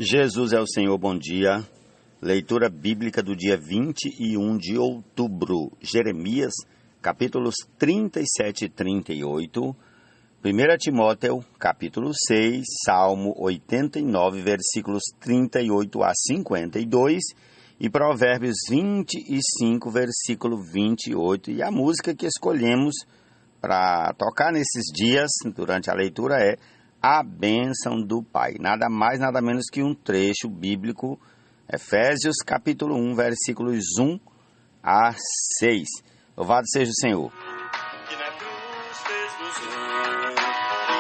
Jesus é o Senhor, bom dia. Leitura bíblica do dia 21 de outubro, Jeremias, capítulos 37 e 38, 1 Timóteo, capítulo 6, Salmo 89, versículos 38 a 52 e Provérbios 25, versículo 28. E a música que escolhemos para tocar nesses dias, durante a leitura, é A Bênção do Pai. Nada mais, nada menos que um trecho bíblico, Efésios capítulo 1, versículos 1 a 6. Louvado seja o Senhor. Que na cruz fez-nos que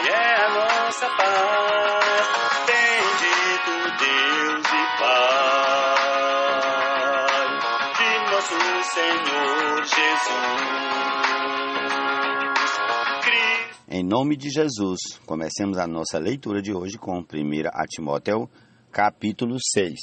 é a nossa paz. Bendito Deus e Pai de nosso Senhor Jesus. Em nome de Jesus, comecemos a nossa leitura de hoje com 1 Timóteo, capítulo 6.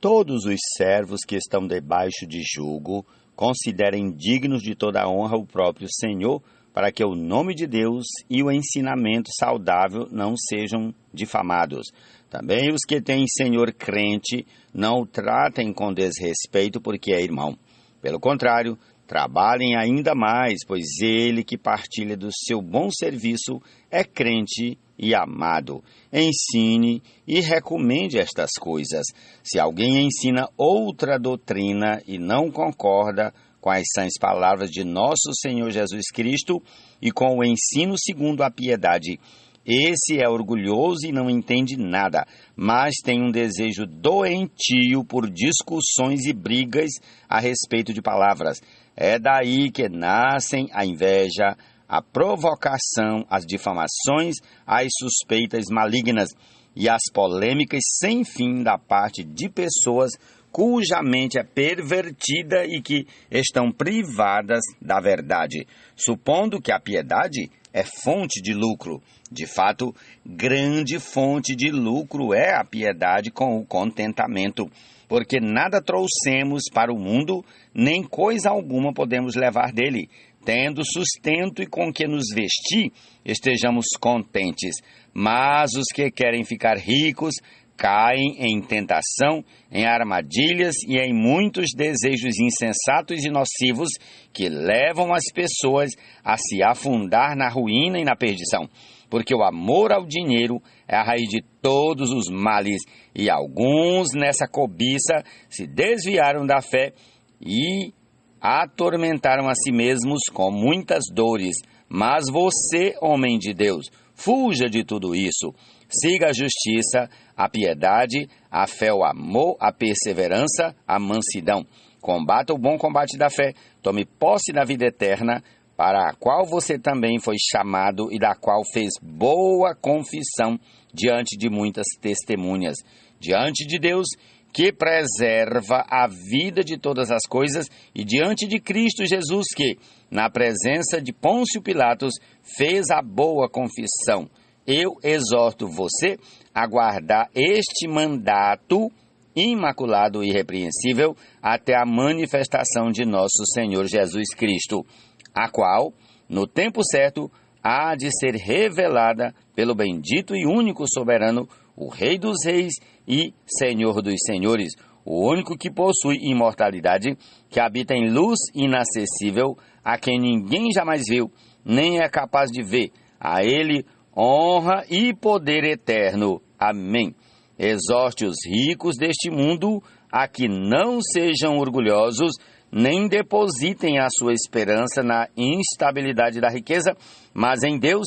Todos os servos que estão debaixo de jugo considerem dignos de toda a honra o próprio Senhor, para que o nome de Deus e o ensinamento saudável não sejam difamados. Também os que têm Senhor crente não o tratem com desrespeito porque é irmão. Pelo contrário, trabalhem ainda mais, pois ele que partilha do seu bom serviço é crente e amado. Ensine e recomende estas coisas. Se alguém ensina outra doutrina e não concorda com as sãs palavras de nosso Senhor Jesus Cristo e com o ensino segundo a piedade, esse é orgulhoso e não entende nada, mas tem um desejo doentio por discussões e brigas a respeito de palavras. É daí que nascem a inveja, a provocação, as difamações, as suspeitas malignas e as polêmicas sem fim da parte de pessoas cuja mente é pervertida e que estão privadas da verdade, supondo que a piedade é fonte de lucro. De fato, grande fonte de lucro é a piedade com o contentamento, porque nada trouxemos para o mundo, nem coisa alguma podemos levar dele. Tendo sustento e com que nos vestir, estejamos contentes. Mas os que querem ficar ricos caem em tentação, em armadilhas e em muitos desejos insensatos e nocivos que levam as pessoas a se afundar na ruína e na perdição. Porque o amor ao dinheiro é a raiz de todos os males, e alguns nessa cobiça se desviaram da fé e atormentaram a si mesmos com muitas dores. Mas você, homem de Deus, fuja de tudo isso. Siga a justiça, a piedade, a fé, o amor, a perseverança, a mansidão. Combata o bom combate da fé. Tome posse da vida eterna, para a qual você também foi chamado e da qual fez boa confissão diante de muitas testemunhas. Diante de Deus, que preserva a vida de todas as coisas, e diante de Cristo Jesus, que, na presença de Pôncio Pilatos, fez a boa confissão. Eu exorto você a guardar este mandato imaculado e irrepreensível até a manifestação de nosso Senhor Jesus Cristo, a qual, no tempo certo, há de ser revelada pelo bendito e único soberano, o Rei dos Reis e Senhor dos Senhores, o único que possui imortalidade, que habita em luz inacessível, a quem ninguém jamais viu, nem é capaz de ver. A ele honra e poder eterno. Amém. Exorte os ricos deste mundo a que não sejam orgulhosos, nem depositem a sua esperança na instabilidade da riqueza, mas em Deus,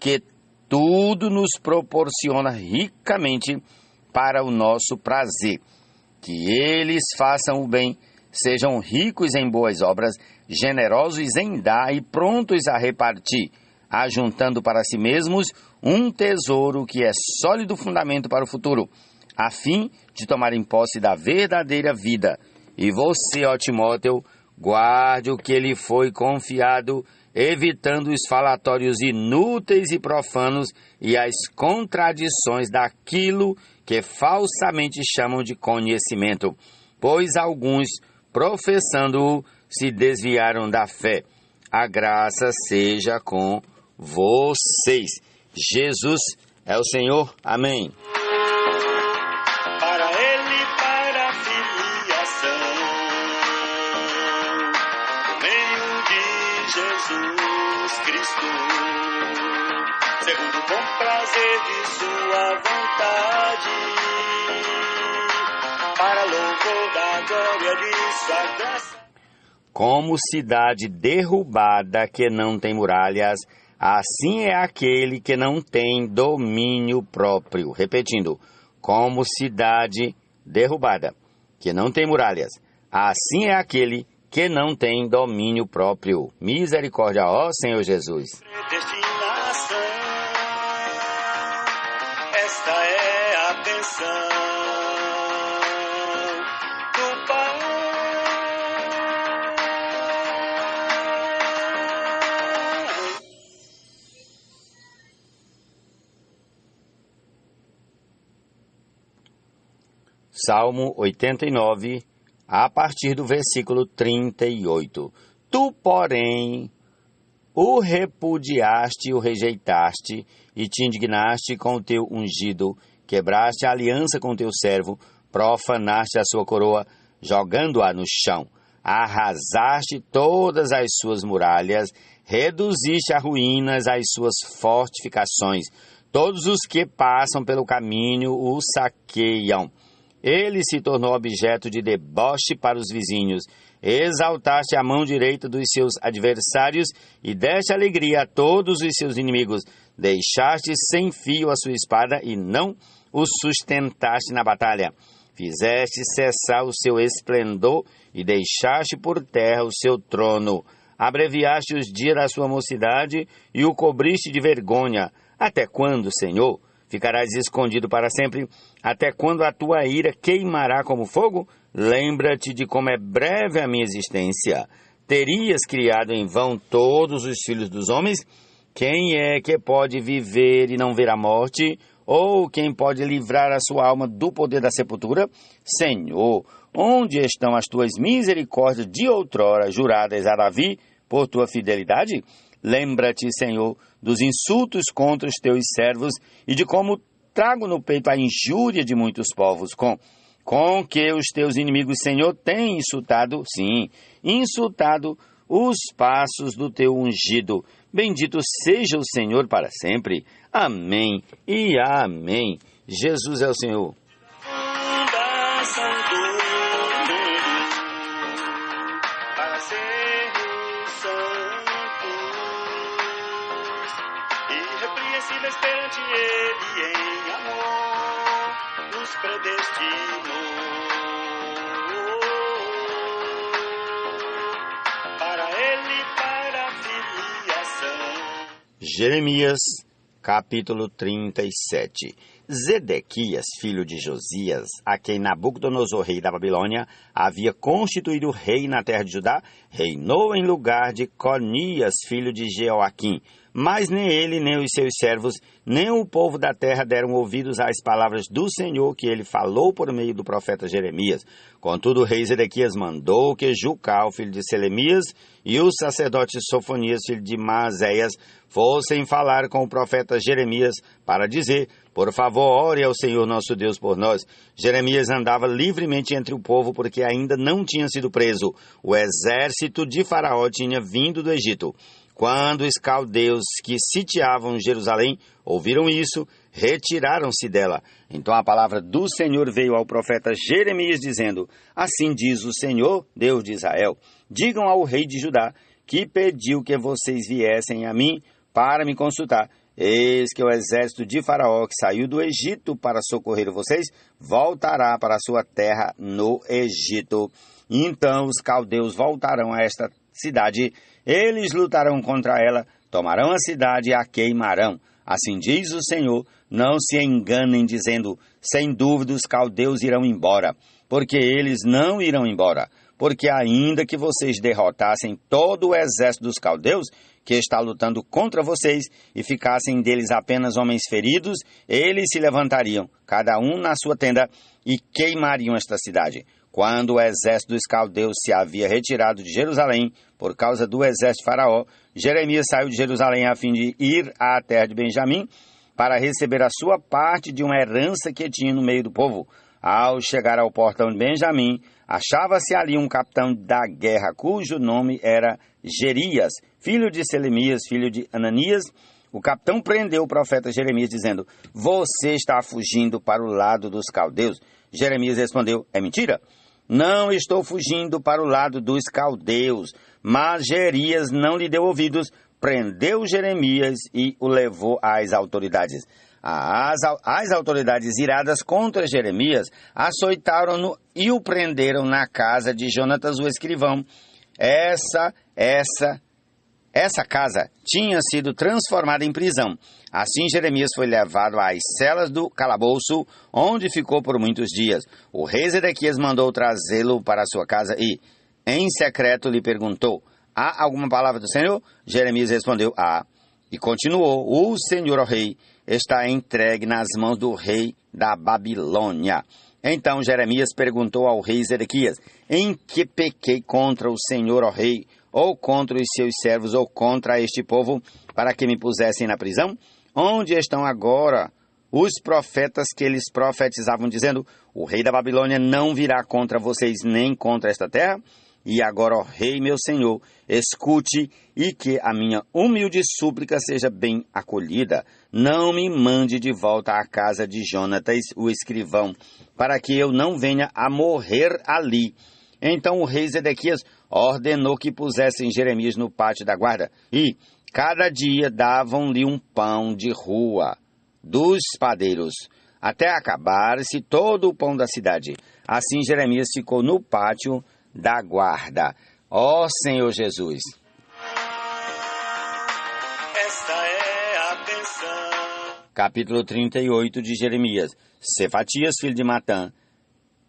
que tudo nos proporciona ricamente para o nosso prazer. Que eles façam o bem, sejam ricos em boas obras, generosos em dar e prontos a repartir, ajuntando para si mesmos um tesouro que é sólido fundamento para o futuro, a fim de tomarem posse da verdadeira vida. E você, ó Timóteo, guarde o que lhe foi confiado, evitando os falatórios inúteis e profanos e as contradições daquilo que falsamente chamam de conhecimento, pois alguns, professando-o, se desviaram da fé. A graça seja com vocês. Jesus é o Senhor. Amém. Jesus Cristo, segundo o bom prazer de sua vontade, para louvor da glória de sua graça. Como cidade derrubada que não tem muralhas, assim é aquele que não tem domínio próprio. Repetindo, como cidade derrubada que não tem muralhas, assim é aquele que não tem domínio próprio. Misericórdia, ó Senhor Jesus. Predestinação, esta é a pensão do Pai. Salmo 89, a partir do versículo 38. Tu, porém, o repudiaste e o rejeitaste, e te indignaste com o teu ungido, quebraste a aliança com o teu servo, profanaste a sua coroa, jogando-a no chão. Arrasaste todas as suas muralhas, reduziste a ruínas as suas fortificações. Todos os que passam pelo caminho o saqueiam. Ele se tornou objeto de deboche para os vizinhos. Exaltaste a mão direita dos seus adversários e deste alegria a todos os seus inimigos. Deixaste sem fio a sua espada e não o sustentaste na batalha. Fizeste cessar o seu esplendor e deixaste por terra o seu trono. Abreviaste os dias da sua mocidade e o cobriste de vergonha. Até quando, Senhor? Ficarás escondido para sempre? Até quando a tua ira queimará como fogo? Lembra-te de como é breve a minha existência. Terias criado em vão todos os filhos dos homens? Quem é que pode viver e não ver a morte? Ou quem pode livrar a sua alma do poder da sepultura? Senhor, onde estão as tuas misericórdias de outrora juradas a Davi por tua fidelidade? Lembra-te, Senhor, dos insultos contra os teus servos e de como trago no peito a injúria de muitos povos, com que os teus inimigos, Senhor, têm insultado, sim, insultado os passos do teu ungido. Bendito seja o Senhor para sempre. Amém e amém. Jesus é o Senhor. Fundação do mundo, para sermos santos, irrepreensíveis perante Ele em amor, nos predestinou para Ele, para a filiação. Jeremias, capítulo 37. Zedequias, filho de Josias, a quem Nabucodonosor, rei da Babilônia, havia constituído rei na terra de Judá, reinou em lugar de Conias, filho de Jeoaquim. Mas nem ele, nem os seus servos, nem o povo da terra deram ouvidos às palavras do Senhor que ele falou por meio do profeta Jeremias. Contudo, o rei Zedequias mandou que Jucal, filho de Selemias, e o sacerdote Sofonias, filho de Maazéias, fossem falar com o profeta Jeremias para dizer: por favor, ore ao Senhor nosso Deus por nós. Jeremias andava livremente entre o povo porque ainda não tinha sido preso. O exército de Faraó tinha vindo do Egito. Quando os caldeus que sitiavam Jerusalém ouviram isso, retiraram-se dela. Então a palavra do Senhor veio ao profeta Jeremias, dizendo: assim diz o Senhor, Deus de Israel, digam ao rei de Judá, que pediu que vocês viessem a mim para me consultar. Eis que o exército de Faraó, que saiu do Egito para socorrer vocês, voltará para a sua terra no Egito. Então os caldeus voltarão a esta cidade, eles lutarão contra ela, tomarão a cidade e a queimarão. Assim diz o Senhor, não se enganem dizendo: sem dúvida os caldeus irão embora, porque eles não irão embora. Porque ainda que vocês derrotassem todo o exército dos caldeus, que está lutando contra vocês, e ficassem deles apenas homens feridos, eles se levantariam, cada um na sua tenda, e queimariam esta cidade. Quando o exército dos caldeus se havia retirado de Jerusalém, por causa do exército de Faraó, Jeremias saiu de Jerusalém a fim de ir à terra de Benjamim, para receber a sua parte de uma herança que tinha no meio do povo. Ao chegar ao portão de Benjamim, achava-se ali um capitão da guerra, cujo nome era Gerias, filho de Selemias, filho de Ananias, o capitão prendeu o profeta Jeremias, dizendo: você está fugindo para o lado dos caldeus. Jeremias respondeu: é mentira. Não estou fugindo para o lado dos caldeus. Mas Gerias não lhe deu ouvidos, prendeu Jeremias e o levou às autoridades. As autoridades, iradas contra Jeremias, açoitaram-no e o prenderam na casa de Jonatas, o escrivão. Essa casa tinha sido transformada em prisão. Assim Jeremias foi levado às celas do calabouço, onde ficou por muitos dias. O rei Zedequias mandou trazê-lo para sua casa e, em secreto, lhe perguntou: há alguma palavra do Senhor? Jeremias respondeu: há. E continuou: o Senhor, ó rei, está entregue nas mãos do rei da Babilônia. Então Jeremias perguntou ao rei Zedequias: em que pequei contra o Senhor, ó rei, ou contra os seus servos, ou contra este povo, para que me pusessem na prisão? Onde estão agora os profetas que eles profetizavam, dizendo: o rei da Babilônia não virá contra vocês, nem contra esta terra? E agora, ó rei meu senhor, escute, e que a minha humilde súplica seja bem acolhida. Não me mande de volta à casa de Jonatas, o escrivão, para que eu não venha a morrer ali. Então o rei Zedequias ordenou que pusessem Jeremias no pátio da guarda, e cada dia davam-lhe um pão de rua dos padeiros, até acabar-se todo o pão da cidade. Assim Jeremias ficou no pátio da guarda. Ó Senhor Jesus! Esta é a canção. Capítulo 38 de Jeremias. Cefatias, filho de Matã,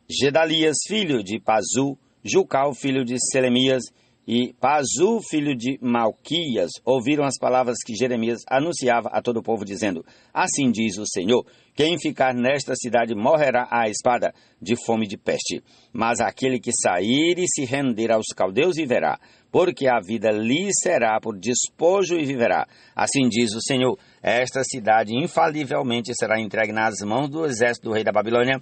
Gedalias, filho de Pazu, Jucal, filho de Selemias, e Pazu, filho de Malquias, ouviram as palavras que Jeremias anunciava a todo o povo, dizendo: assim diz o Senhor, quem ficar nesta cidade morrerá à espada, de fome e de peste. Mas aquele que sair e se render aos caldeus viverá, porque a vida lhe será por despojo e viverá. Assim diz o Senhor, esta cidade infalivelmente será entregue nas mãos do exército do rei da Babilônia,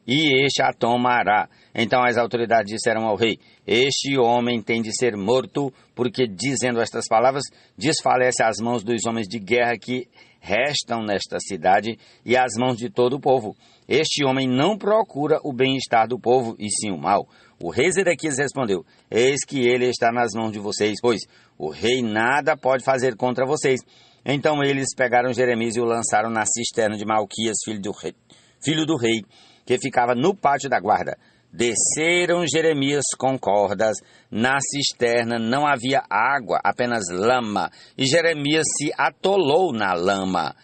e este a tomará. Então as autoridades disseram ao rei: este homem tem de ser morto, porque dizendo estas palavras, desfalece as mãos dos homens de guerra que restam nesta cidade e as mãos de todo o povo. Este homem não procura o bem-estar do povo, e sim o mal. O rei Zedequias respondeu: eis que ele está nas mãos de vocês, pois o rei nada pode fazer contra vocês. Então eles pegaram Jeremias e o lançaram na cisterna de Malquias, filho do rei, que ficava no pátio da guarda. Desceram Jeremias com cordas. Na cisterna não havia água, apenas lama, e Jeremias se atolou na lama.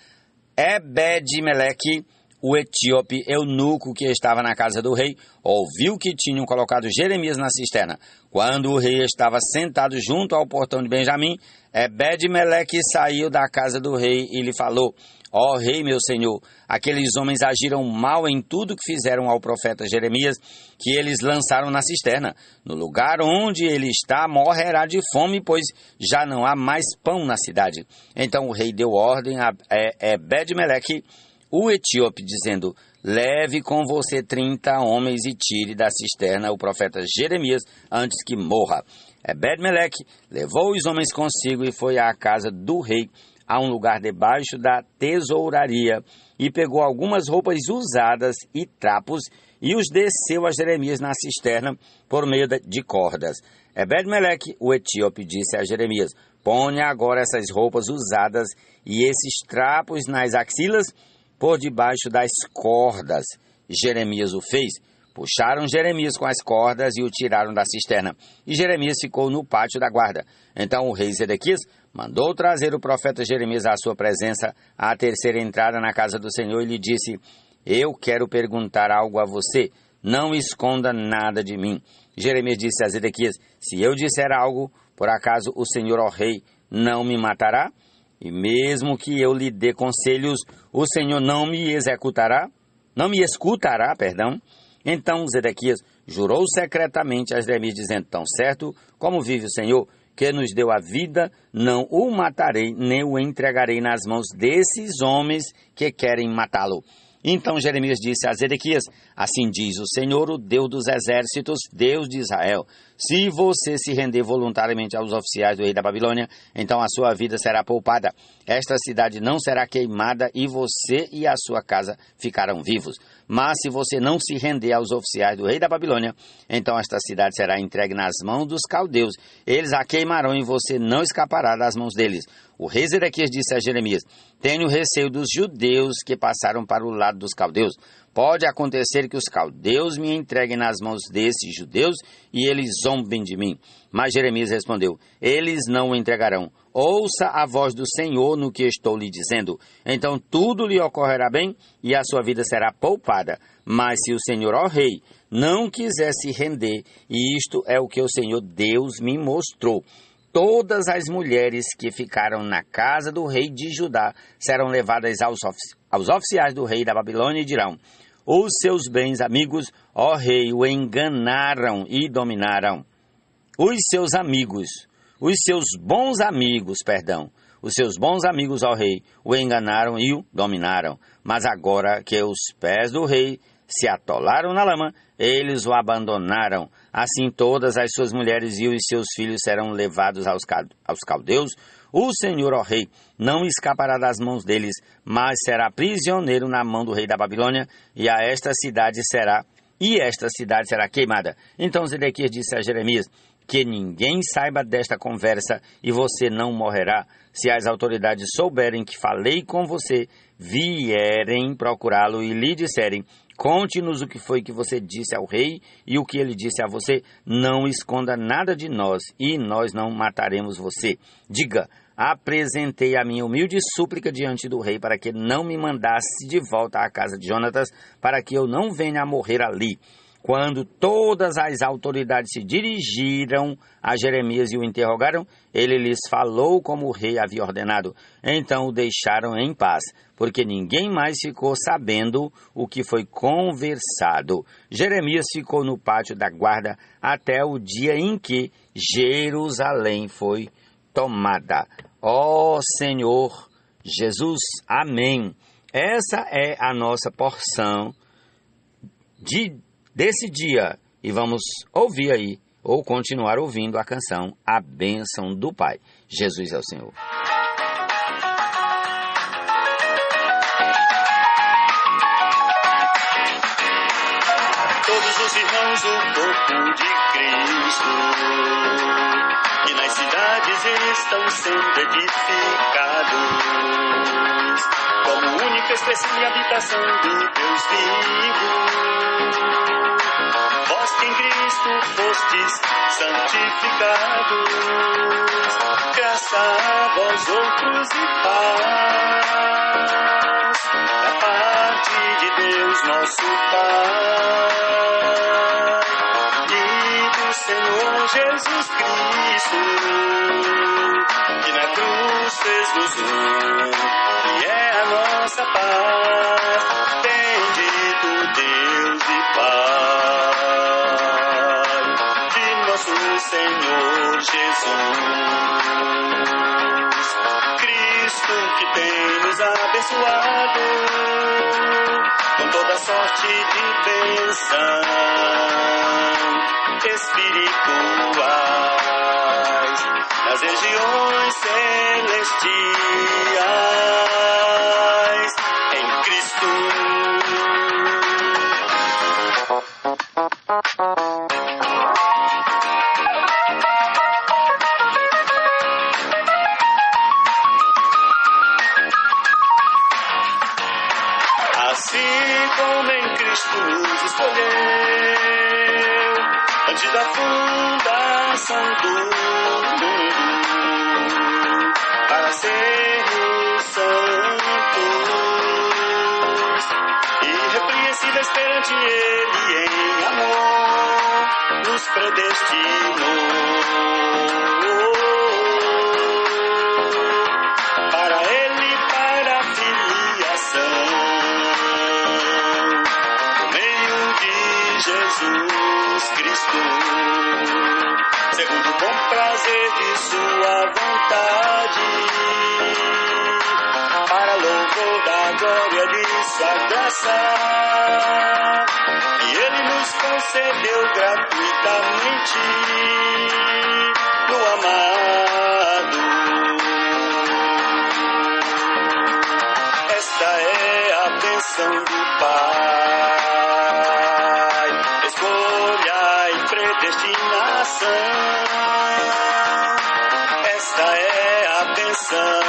Ebed-Meleque, o etíope eunuco que estava na casa do rei, ouviu que tinham colocado Jeremias na cisterna. Quando o rei estava sentado junto ao portão de Benjamim, Ebed-Meleque saiu da casa do rei e lhe falou: ó rei meu senhor, aqueles homens agiram mal em tudo que fizeram ao profeta Jeremias, que eles lançaram na cisterna. No lugar onde ele está, morrerá de fome, pois já não há mais pão na cidade. Então o rei deu ordem a Ebed-Meleque, o etíope, dizendo: leve com você 30 homens e tire da cisterna o profeta Jeremias antes que morra. Ebed-Meleque levou os homens consigo e foi à casa do rei, a um lugar debaixo da tesouraria, e pegou algumas roupas usadas e trapos, e os desceu a Jeremias na cisterna por meio de cordas. Ebed-Meleque, o etíope, disse a Jeremias: ponha agora essas roupas usadas e esses trapos nas axilas por debaixo das cordas. Jeremias o fez. Puxaram Jeremias com as cordas e o tiraram da cisterna, e Jeremias ficou no pátio da guarda. Então o rei Zedequias mandou trazer o profeta Jeremias à sua presença, à terceira entrada na casa do Senhor, e lhe disse: eu quero perguntar algo a você, não esconda nada de mim. Jeremias disse a Zedequias: se eu disser algo, por acaso o Senhor, ó rei, não me matará? E mesmo que eu lhe dê conselhos, o Senhor não me escutará? Então Zedequias jurou secretamente a Jeremias, dizendo: tão certo como vive o Senhor, que nos deu a vida, não o matarei, nem o entregarei nas mãos desses homens que querem matá-lo. Então Jeremias disse a Zedequias: assim diz o Senhor, o Deus dos exércitos, Deus de Israel: se você se render voluntariamente aos oficiais do rei da Babilônia, então a sua vida será poupada. Esta cidade não será queimada e você e a sua casa ficarão vivos. Mas se você não se render aos oficiais do rei da Babilônia, então esta cidade será entregue nas mãos dos caldeus. Eles a queimarão e você não escapará das mãos deles. O rei Zedequias disse a Jeremias: tenho receio dos judeus que passaram para o lado dos caldeus. Pode acontecer que os caldeus me entreguem nas mãos desses judeus e eles zombem de mim. Mas Jeremias respondeu: eles não o entregarão. Ouça a voz do Senhor no que estou lhe dizendo. Então tudo lhe ocorrerá bem e a sua vida será poupada. Mas se o Senhor, ó rei, não quiser se render, e isto é o que o Senhor Deus me mostrou, todas as mulheres que ficaram na casa do rei de Judá serão levadas aos oficiais do rei da Babilônia e dirão: os seus bens amigos, ó rei, o enganaram e dominaram. Os seus bons amigos, ó rei, o enganaram e o dominaram. Mas agora que os pés do rei se atolaram na lama, eles o abandonaram. Assim todas as suas mulheres e os seus filhos serão levados aos caldeus. O Senhor, ó rei, não escapará das mãos deles, mas será prisioneiro na mão do rei da Babilônia, e esta cidade será queimada. Então Zedequias disse a Jeremias: que ninguém saiba desta conversa e você não morrerá. Se as autoridades souberem que falei com você, vierem procurá-lo e lhe disserem: conte-nos o que foi que você disse ao rei e o que ele disse a você. Não esconda nada de nós e nós não mataremos você. Diga: apresentei a minha humilde súplica diante do rei para que não me mandasse de volta à casa de Jonatas, para que eu não venha a morrer ali. Quando todas as autoridades se dirigiram a Jeremias e o interrogaram, ele lhes falou como o rei havia ordenado. Então o deixaram em paz, porque ninguém mais ficou sabendo o que foi conversado. Jeremias ficou no pátio da guarda até o dia em que Jerusalém foi tomada. Ó Senhor Jesus, amém. Essa é a nossa porção desse dia, e vamos ouvir aí, ou continuar ouvindo a canção A Bênção do Pai. Jesus é o Senhor. Todos os irmãos do corpo de Cristo, que nas cidades estão sendo edificados, como única expressão e habitação do Deus vivo. Vós que em Cristo fostes santificados, graça a vós outros e paz, da parte de Deus nosso Pai e do Senhor Jesus Cristo, que na cruz fez-nos e é a nossa paz. Bendito Deus e Pai de nosso Senhor Jesus Cristo, que tem nos abençoado com toda sorte de bênção espirituais nas regiões celestiais em Cristo. Assim como em Cristo nos escolheu antes da fundação do mundo, para sermos santos e irrepreensíveis perante Ele em amor, nos predestinou para Ele, para a filiação, por meio de Jesus Cristo, segundo o bom prazer de sua vontade, para louvor da glória de sua graça, que Ele nos concedeu gratuitamente no amado. Esta é a bênção do Pai, escolha e predestinação. Esta é a bênção